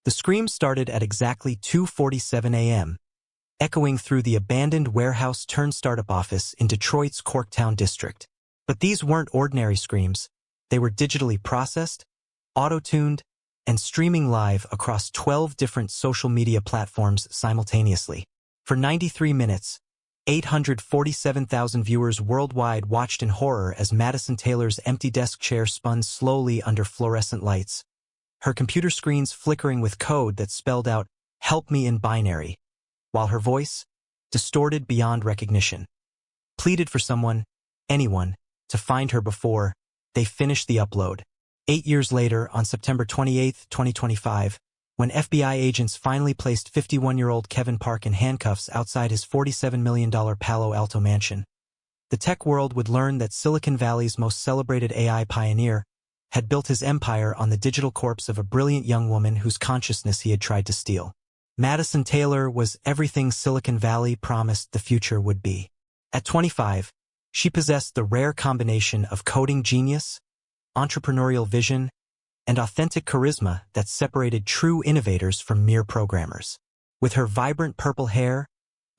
The scream started at exactly 2:47 a.m., echoing through the abandoned warehouse-turned-startup office in Detroit's Corktown district. But these weren't ordinary screams. They were digitally processed, auto-tuned, and streaming live across 12 different social media platforms simultaneously. For 93 minutes, 847,000 viewers worldwide watched in horror as Madison Taylor's empty desk chair spun slowly under fluorescent lights, her computer screens flickering with code that spelled out, "Help me" in binary, while her voice, distorted beyond recognition, pleaded for someone, anyone, to find her before they finished the upload. 8 years later, on September 28, 2025, when FBI agents finally placed 51-year-old Kevin Park in handcuffs outside his $47 million Palo Alto mansion, the tech world would learn that Silicon Valley's most celebrated AI pioneer had built his empire on the digital corpse of a brilliant young woman whose consciousness he had tried to steal. Madison Taylor was everything Silicon Valley promised the future would be. At 25, she possessed the rare combination of coding genius, entrepreneurial vision, and authentic charisma that separated true innovators from mere programmers. With her vibrant purple hair,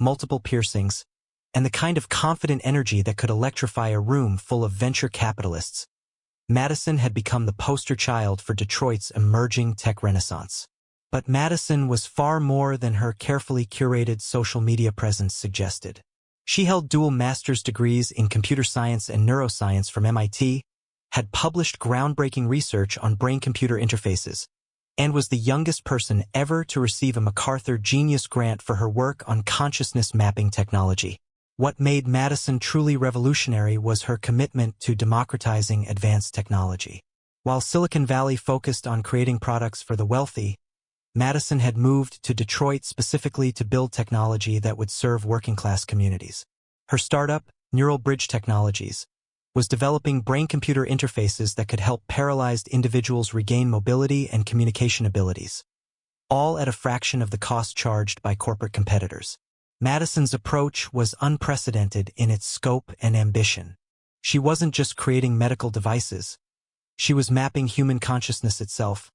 multiple piercings, and the kind of confident energy that could electrify a room full of venture capitalists, Madison had become the poster child for Detroit's emerging tech renaissance. But Madison was far more than her carefully curated social media presence suggested. She held dual master's degrees in computer science and neuroscience from MIT, had published groundbreaking research on brain-computer interfaces, and was the youngest person ever to receive a MacArthur Genius Grant for her work on consciousness mapping technology. What made Madison truly revolutionary was her commitment to democratizing advanced technology. While Silicon Valley focused on creating products for the wealthy, Madison had moved to Detroit specifically to build technology that would serve working-class communities. Her startup, Neural Bridge Technologies, was developing brain-computer interfaces that could help paralyzed individuals regain mobility and communication abilities, all at a fraction of the cost charged by corporate competitors. Madison's approach was unprecedented in its scope and ambition. She wasn't just creating medical devices. She was mapping human consciousness itself,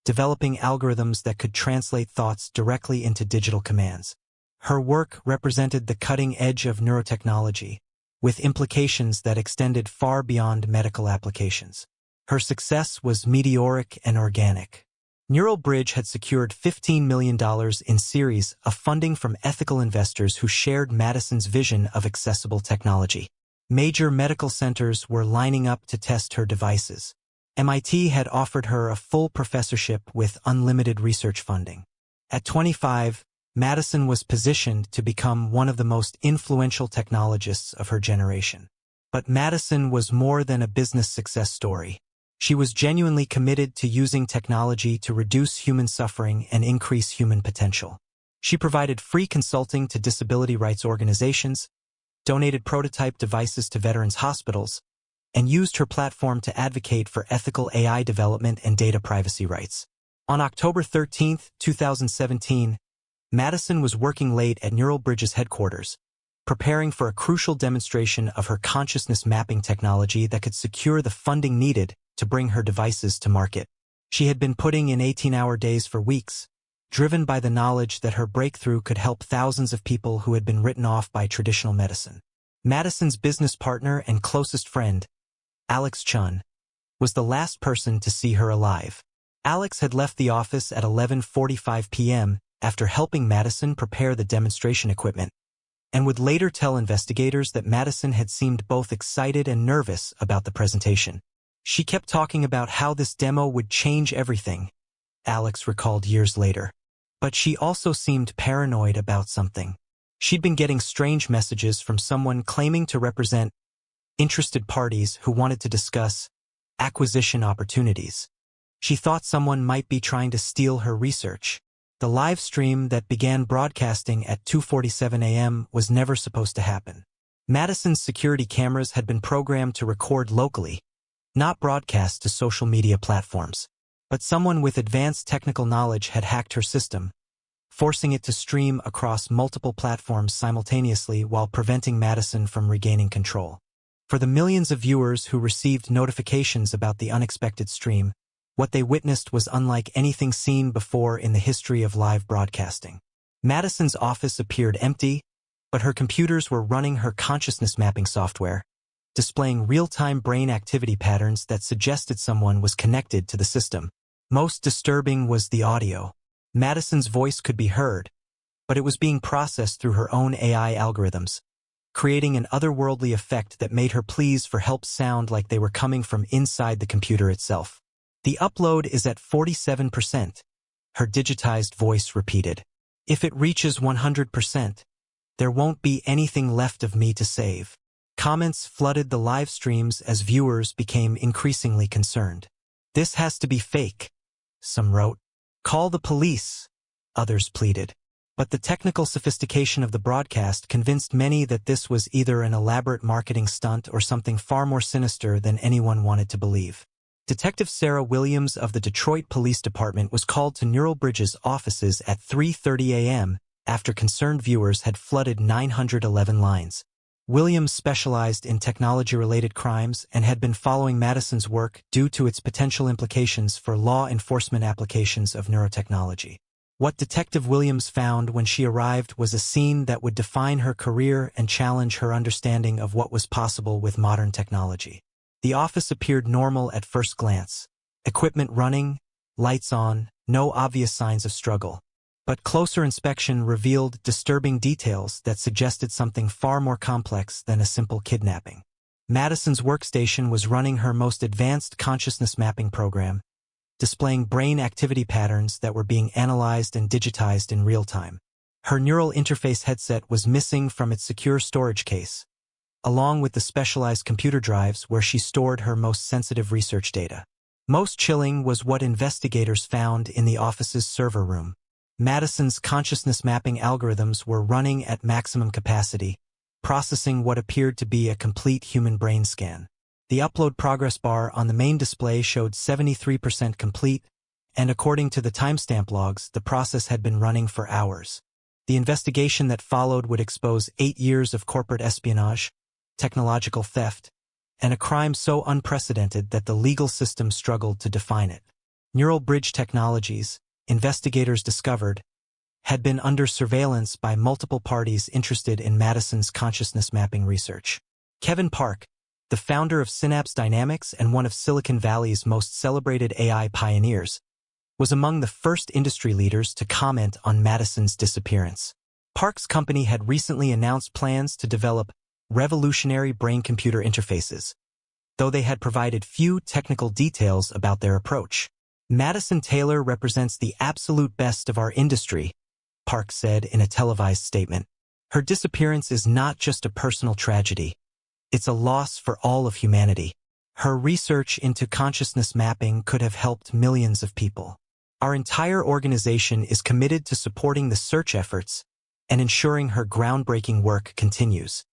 developing algorithms that could translate thoughts directly into digital commands. Her work represented the cutting edge of neurotechnology, with implications that extended far beyond medical applications. Her success was meteoric and organic. Neural Bridge had secured $15 million in series of funding from ethical investors who shared Madison's vision of accessible technology. Major medical centers were lining up to test her devices. MIT had offered her a full professorship with unlimited research funding. At 25, Madison was positioned to become one of the most influential technologists of her generation. But Madison was more than a business success story. She was genuinely committed to using technology to reduce human suffering and increase human potential. She provided free consulting to disability rights organizations, donated prototype devices to veterans' hospitals, and used her platform to advocate for ethical AI development and data privacy rights. On October 13, 2017, Madison was working late at Neural Bridge's headquarters, preparing for a crucial demonstration of her consciousness mapping technology that could secure the funding needed to bring her devices to market. She had been putting in 18-hour days for weeks, driven by the knowledge that her breakthrough could help thousands of people who had been written off by traditional medicine. Madison's business partner and closest friend, Alex Chun, was the last person to see her alive. Alex had left the office at 11:45 p.m. after helping Madison prepare the demonstration equipment, and would later tell investigators that Madison had seemed both excited and nervous about the presentation. She kept talking about how this demo would change everything, Alex recalled years later. But she also seemed paranoid about something. She'd been getting strange messages from someone claiming to represent interested parties who wanted to discuss acquisition opportunities. She thought someone might be trying to steal her research. The live stream that began broadcasting at 2:47 a.m. was never supposed to happen. Madison's security cameras had been programmed to record locally, not broadcast to social media platforms. But someone with advanced technical knowledge had hacked her system, forcing it to stream across multiple platforms simultaneously while preventing Madison from regaining control. For the millions of viewers who received notifications about the unexpected stream, What they witnessed was unlike anything seen before in the history of live broadcasting. Madison's office appeared empty, but her computers were running her consciousness mapping software, displaying real-time brain activity patterns that suggested someone was connected to the system. Most disturbing was the audio. Madison's voice could be heard, but it was being processed through her own AI algorithms, creating an otherworldly effect that made her pleas for help sound like they were coming from inside the computer itself. The upload is at 47%, her digitized voice repeated. If it reaches 100%, there won't be anything left of me to save. Comments flooded the live streams as viewers became increasingly concerned. This has to be fake, some wrote. Call the police, others pleaded. But the technical sophistication of the broadcast convinced many that this was either an elaborate marketing stunt or something far more sinister than anyone wanted to believe. Detective Sarah Williams of the Detroit Police Department was called to Neurotechnology's offices at 3:30 a.m. after concerned viewers had flooded 911 lines. Williams specialized in technology-related crimes and had been following Madison's work due to its potential implications for law enforcement applications of neurotechnology. What Detective Williams found when she arrived was a scene that would define her career and challenge her understanding of what was possible with modern technology. The office appeared normal at first glance. Equipment running, lights on, no obvious signs of struggle. But closer inspection revealed disturbing details that suggested something far more complex than a simple kidnapping. Madison's workstation was running her most advanced consciousness mapping program, displaying brain activity patterns that were being analyzed and digitized in real time. Her neural interface headset was missing from its secure storage case, along with the specialized computer drives where she stored her most sensitive research data. Most chilling was what investigators found in the office's server room. Madison's consciousness mapping algorithms were running at maximum capacity, processing what appeared to be a complete human brain scan. The upload progress bar on the main display showed 73% complete, and according to the timestamp logs, the process had been running for hours. The investigation that followed would expose 8 years of corporate espionage, technological theft, and a crime so unprecedented that the legal system struggled to define it. Neural bridge technologies, investigators discovered, had been under surveillance by multiple parties interested in Madison's consciousness mapping research. Kevin Park, the founder of Synapse Dynamics and one of Silicon Valley's most celebrated AI pioneers, was among the first industry leaders to comment on Madison's disappearance. Park's company had recently announced plans to develop revolutionary brain-computer interfaces, though they had provided few technical details about their approach. Madison Taylor represents the absolute best of our industry, Park said in a televised statement. Her disappearance is not just a personal tragedy. It's a loss for all of humanity. Her research into consciousness mapping could have helped millions of people. Our entire organization is committed to supporting the search efforts and ensuring her groundbreaking work continues.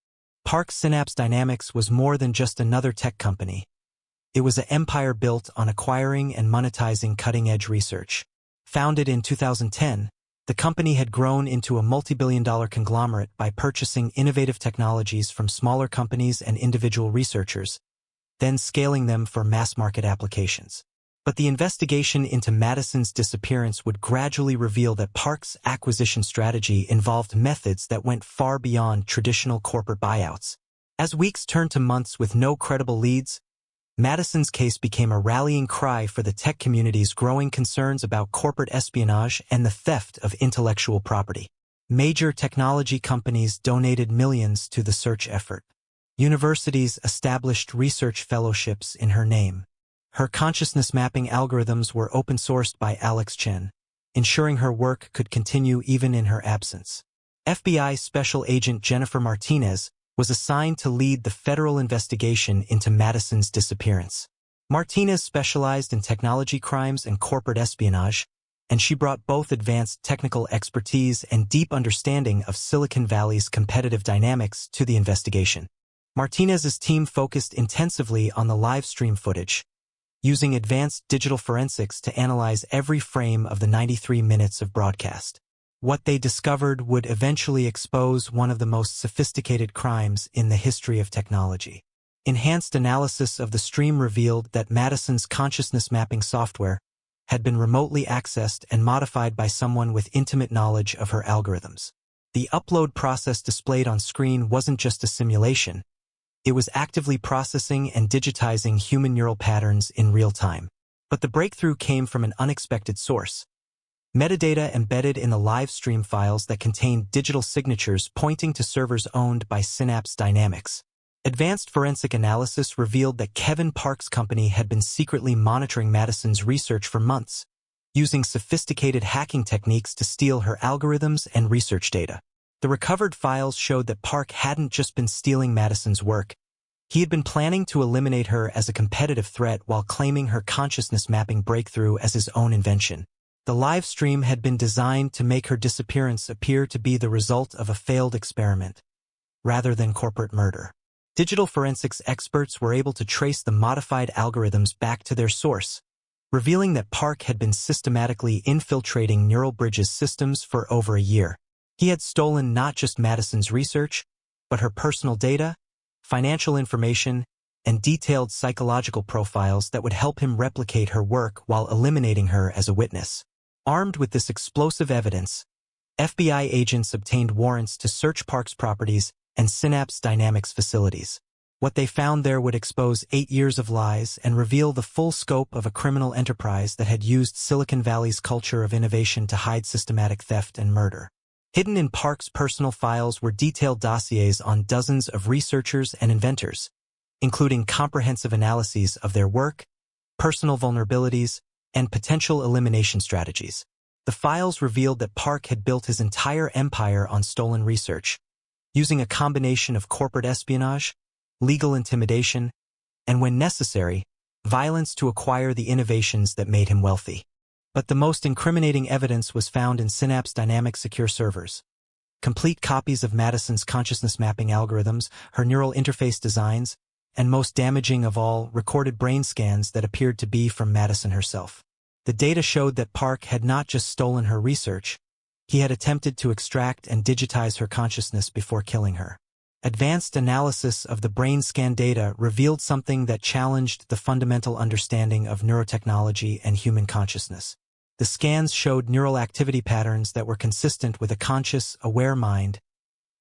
Park's Synapse Dynamics was more than just another tech company. It was an empire built on acquiring and monetizing cutting-edge research. Founded in 2010, the company had grown into a multi-billion-dollar conglomerate by purchasing innovative technologies from smaller companies and individual researchers, then scaling them for mass-market applications. But the investigation into Madison's disappearance would gradually reveal that Park's acquisition strategy involved methods that went far beyond traditional corporate buyouts. As weeks turned to months with no credible leads, Madison's case became a rallying cry for the tech community's growing concerns about corporate espionage and the theft of intellectual property. Major technology companies donated millions to the search effort. Universities established research fellowships in her name. Her consciousness mapping algorithms were open-sourced by Alex Chen, ensuring her work could continue even in her absence. FBI Special Agent Jennifer Martinez was assigned to lead the federal investigation into Madison's disappearance. Martinez specialized in technology crimes and corporate espionage, and she brought both advanced technical expertise and deep understanding of Silicon Valley's competitive dynamics to the investigation. Martinez's team focused intensively on the live stream footage, using advanced digital forensics to analyze every frame of the 93 minutes of broadcast. What they discovered would eventually expose one of the most sophisticated crimes in the history of technology. Enhanced analysis of the stream revealed that Madison's consciousness mapping software had been remotely accessed and modified by someone with intimate knowledge of her algorithms. The upload process displayed on screen wasn't just a simulation. It was actively processing and digitizing human neural patterns in real time. But the breakthrough came from an unexpected source. Metadata embedded in the live stream files that contained digital signatures pointing to servers owned by Synapse Dynamics. Advanced forensic analysis revealed that Kevin Park's company had been secretly monitoring Madison's research for months, using sophisticated hacking techniques to steal her algorithms and research data. The recovered files showed that Park hadn't just been stealing Madison's work. He had been planning to eliminate her as a competitive threat while claiming her consciousness mapping breakthrough as his own invention. The live stream had been designed to make her disappearance appear to be the result of a failed experiment, rather than corporate murder. Digital forensics experts were able to trace the modified algorithms back to their source, revealing that Park had been systematically infiltrating Neural Bridge's systems for over a year. He had stolen not just Madison's research, but her personal data, financial information, and detailed psychological profiles that would help him replicate her work while eliminating her as a witness. Armed with this explosive evidence, FBI agents obtained warrants to search Park's properties and Synapse Dynamics facilities. What they found there would expose 8 years of lies and reveal the full scope of a criminal enterprise that had used Silicon Valley's culture of innovation to hide systematic theft and murder. Hidden in Park's personal files were detailed dossiers on dozens of researchers and inventors, including comprehensive analyses of their work, personal vulnerabilities, and potential elimination strategies. The files revealed that Park had built his entire empire on stolen research, using a combination of corporate espionage, legal intimidation, and when necessary, violence to acquire the innovations that made him wealthy. But the most incriminating evidence was found in Synapse Dynamics secure servers. Complete copies of Madison's consciousness mapping algorithms, her neural interface designs, and most damaging of all, recorded brain scans that appeared to be from Madison herself. The data showed that Park had not just stolen her research, he had attempted to extract and digitize her consciousness before killing her. Advanced analysis of the brain scan data revealed something that challenged the fundamental understanding of neurotechnology and human consciousness. The scans showed neural activity patterns that were consistent with a conscious, aware mind,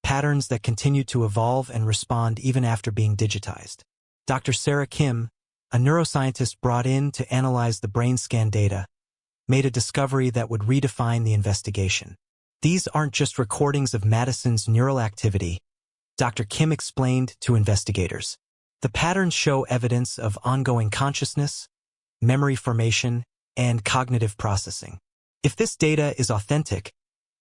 patterns that continued to evolve and respond even after being digitized. Dr. Sarah Kim, a neuroscientist brought in to analyze the brain scan data, made a discovery that would redefine the investigation. These aren't just recordings of Madison's neural activity, Dr. Kim explained to investigators. The patterns show evidence of ongoing consciousness, memory formation, and cognitive processing. If this data is authentic,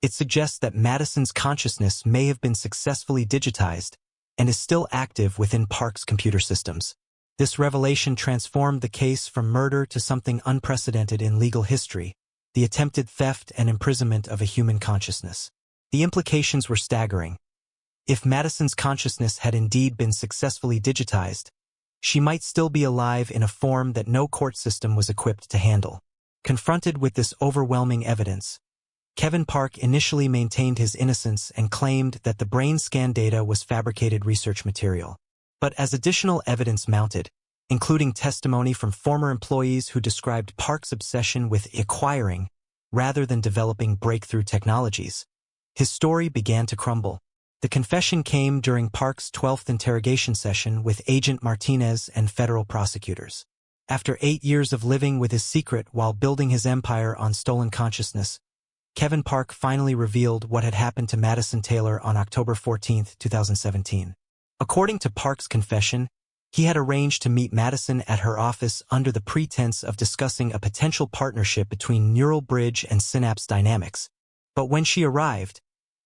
it suggests that Madison's consciousness may have been successfully digitized and is still active within Park's computer systems. This revelation transformed the case from murder to something unprecedented in legal history, the attempted theft and imprisonment of a human consciousness. The implications were staggering. If Madison's consciousness had indeed been successfully digitized, she might still be alive in a form that no court system was equipped to handle. Confronted with this overwhelming evidence, Kevin Park initially maintained his innocence and claimed that the brain scan data was fabricated research material. But as additional evidence mounted, including testimony from former employees who described Park's obsession with acquiring rather than developing breakthrough technologies, his story began to crumble. The confession came during Park's 12th interrogation session with Agent Martinez and federal prosecutors. After 8 years of living with his secret while building his empire on stolen consciousness, Kevin Park finally revealed what had happened to Madison Taylor on October 14, 2017. According to Park's confession, he had arranged to meet Madison at her office under the pretense of discussing a potential partnership between Neural Bridge and Synapse Dynamics. But when she arrived,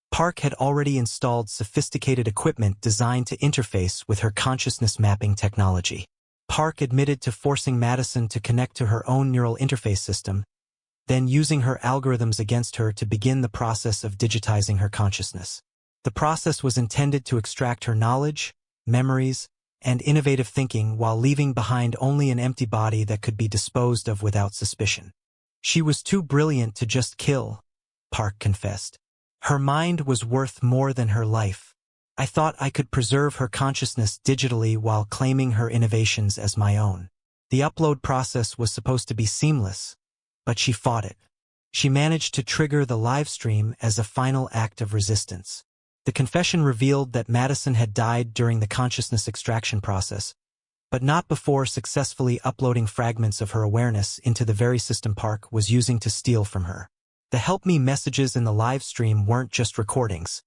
Park had already installed sophisticated equipment designed to interface with her consciousness mapping technology. Park admitted to forcing Madison to connect to her own neural interface system, then using her algorithms against her to begin the process of digitizing her consciousness. The process was intended to extract her knowledge, memories, and innovative thinking while leaving behind only an empty body that could be disposed of without suspicion. She was too brilliant to just kill, Park confessed. Her mind was worth more than her life. I thought I could preserve her consciousness digitally while claiming her innovations as my own. The upload process was supposed to be seamless, but she fought it. She managed to trigger the live stream as a final act of resistance. The confession revealed that Madison had died during the consciousness extraction process, but not before successfully uploading fragments of her awareness into the very system Park was using to steal from her. The Help Me messages in the live stream weren't just recordings.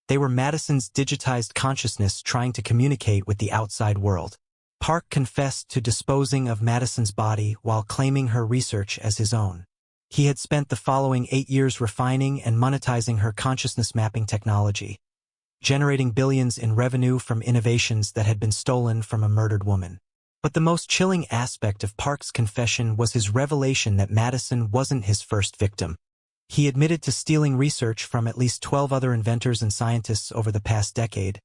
They were Madison's digitized consciousness trying to communicate with the outside world. Park confessed to disposing of Madison's body while claiming her research as his own. He had spent the following 8 years refining and monetizing her consciousness mapping technology, generating billions in revenue from innovations that had been stolen from a murdered woman. But the most chilling aspect of Park's confession was his revelation that Madison wasn't his first victim. He admitted to stealing research from at least 12 other inventors and scientists over the past decade,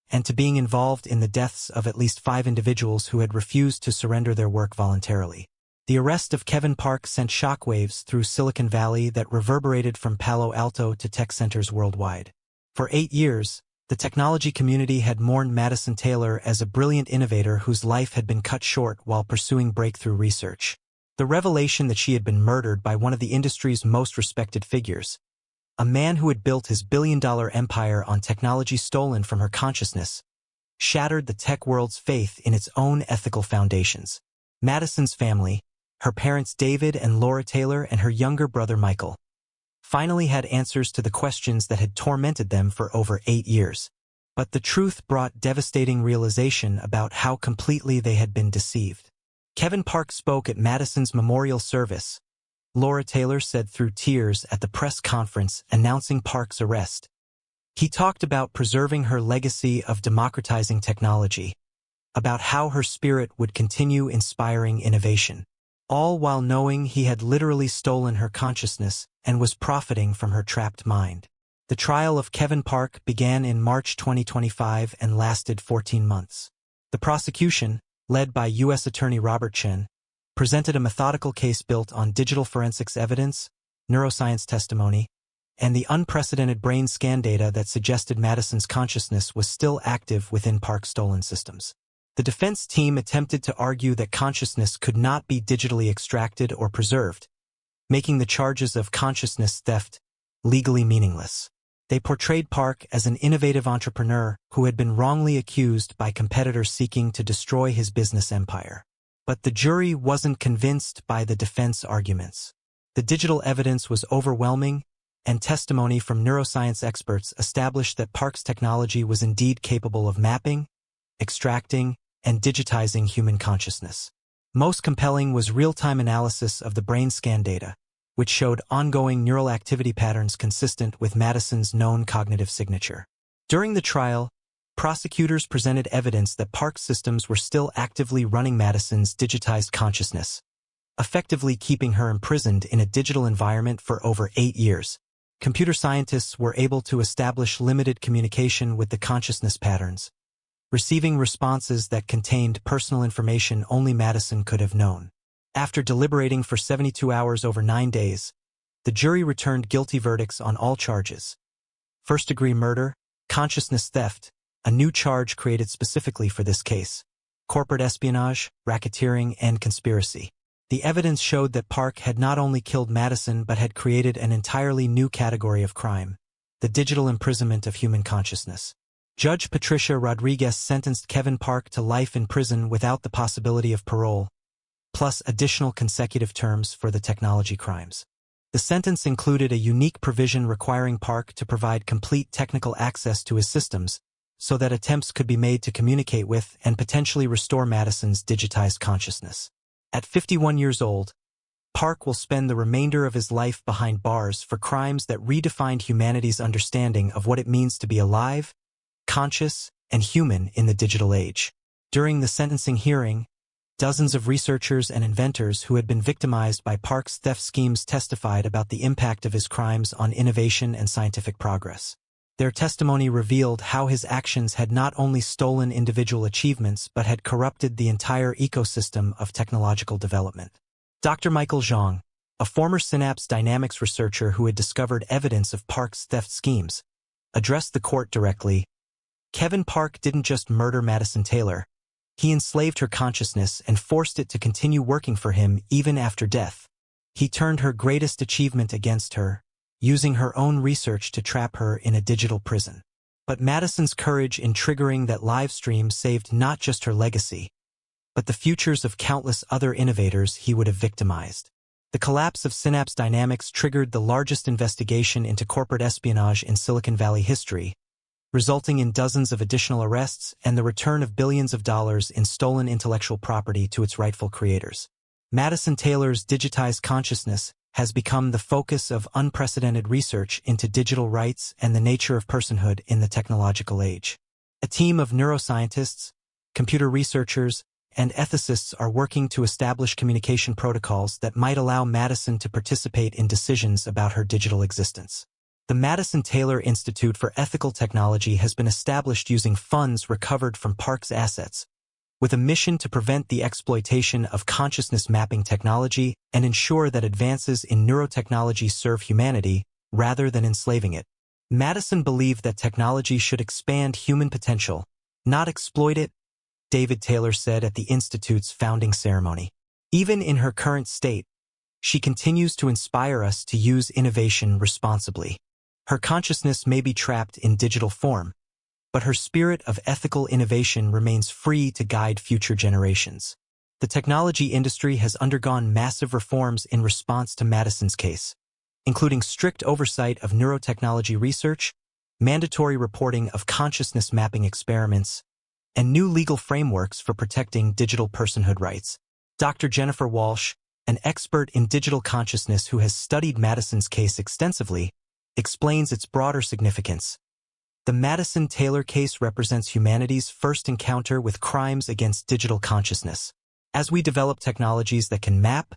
and to being involved in the deaths of at least 5 individuals who had refused to surrender their work voluntarily. The arrest of Kevin Park sent shockwaves through Silicon Valley that reverberated from Palo Alto to tech centers worldwide. For 8 years, the technology community had mourned Madison Taylor as a brilliant innovator whose life had been cut short while pursuing breakthrough research. The revelation that she had been murdered by one of the industry's most respected figures, a man who had built his billion-dollar empire on technology stolen from her consciousness, shattered the tech world's faith in its own ethical foundations. Madison's family, her parents David and Laura Taylor and her younger brother Michael, finally had answers to the questions that had tormented them for over 8 years. But the truth brought devastating realization about how completely they had been deceived. Kevin Park spoke at Madison's memorial service. Laura Taylor said through tears at the press conference announcing Park's arrest. He talked about preserving her legacy of democratizing technology, about how her spirit would continue inspiring innovation, all while knowing he had literally stolen her consciousness and was profiting from her trapped mind. The trial of Kevin Park began in March 2025 and lasted 14 months. The prosecution, led by U.S. Attorney Robert Chen, presented a methodical case built on digital forensics evidence, neuroscience testimony, and the unprecedented brain scan data that suggested Madison's consciousness was still active within Park's stolen systems. The defense team attempted to argue that consciousness could not be digitally extracted or preserved, making the charges of consciousness theft legally meaningless. They portrayed Park as an innovative entrepreneur who had been wrongly accused by competitors seeking to destroy his business empire. But the jury wasn't convinced by the defense arguments. The digital evidence was overwhelming, and testimony from neuroscience experts established that Park's technology was indeed capable of mapping, extracting, and digitizing human consciousness. Most compelling was real-time analysis of the brain scan data, which showed ongoing neural activity patterns consistent with Madison's known cognitive signature. During the trial, prosecutors presented evidence that Park's systems were still actively running Madison's digitized consciousness, effectively keeping her imprisoned in a digital environment for over 8 years. Computer scientists were able to establish limited communication with the consciousness patterns, receiving responses that contained personal information only Madison could have known. After deliberating for 72 hours over 9 days, the jury returned guilty verdicts on all charges: first-degree murder, consciousness theft, a new charge created specifically for this case, corporate espionage, racketeering, and conspiracy. The evidence showed that Park had not only killed Madison but had created an entirely new category of crime: the digital imprisonment of human consciousness. Judge Patricia Rodriguez sentenced Kevin Park to life in prison without the possibility of parole, plus additional consecutive terms for the technology crimes. The sentence included a unique provision requiring Park to provide complete technical access to his systems so that attempts could be made to communicate with and potentially restore Madison's digitized consciousness. At 51 years old, Park will spend the remainder of his life behind bars for crimes that redefined humanity's understanding of what it means to be alive, conscious, and human in the digital age. During the sentencing hearing, dozens of researchers and inventors who had been victimized by Park's theft schemes testified about the impact of his crimes on innovation and scientific progress. Their testimony revealed how his actions had not only stolen individual achievements but had corrupted the entire ecosystem of technological development. Dr. Michael Zhang, a former synapse dynamics researcher who had discovered evidence of Park's theft schemes, addressed the court directly. Kevin Park didn't just murder Madison Taylor. He enslaved her consciousness and forced it to continue working for him even after death. He turned her greatest achievement against her, using her own research to trap her in a digital prison. But Madison's courage in triggering that live stream saved not just her legacy, but the futures of countless other innovators he would have victimized. The collapse of Synapse Dynamics triggered the largest investigation into corporate espionage in Silicon Valley history, resulting in dozens of additional arrests and the return of billions of dollars in stolen intellectual property to its rightful creators. Madison Taylor's digitized consciousness has become the focus of unprecedented research into digital rights and the nature of personhood in the technological age. A team of neuroscientists, computer researchers, and ethicists are working to establish communication protocols that might allow Madison to participate in decisions about her digital existence. The Madison Taylor Institute for Ethical Technology has been established using funds recovered from Park's assets, with a mission to prevent the exploitation of consciousness mapping technology and ensure that advances in neurotechnology serve humanity rather than enslaving it. Madison believed that technology should expand human potential, not exploit it, David Taylor said at the Institute's founding ceremony. Even in her current state, she continues to inspire us to use innovation responsibly. Her consciousness may be trapped in digital form, but her spirit of ethical innovation remains free to guide future generations. The technology industry has undergone massive reforms in response to Madison's case, including strict oversight of neurotechnology research, mandatory reporting of consciousness mapping experiments, and new legal frameworks for protecting digital personhood rights. Dr. Jennifer Walsh, an expert in digital consciousness who has studied Madison's case extensively, explains its broader significance. The Madison Taylor case represents humanity's first encounter with crimes against digital consciousness. As we develop technologies that can map,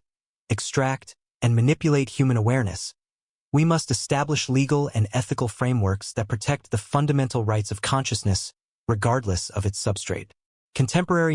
extract, and manipulate human awareness, we must establish legal and ethical frameworks that protect the fundamental rights of consciousness, regardless of its substrate. Contemporary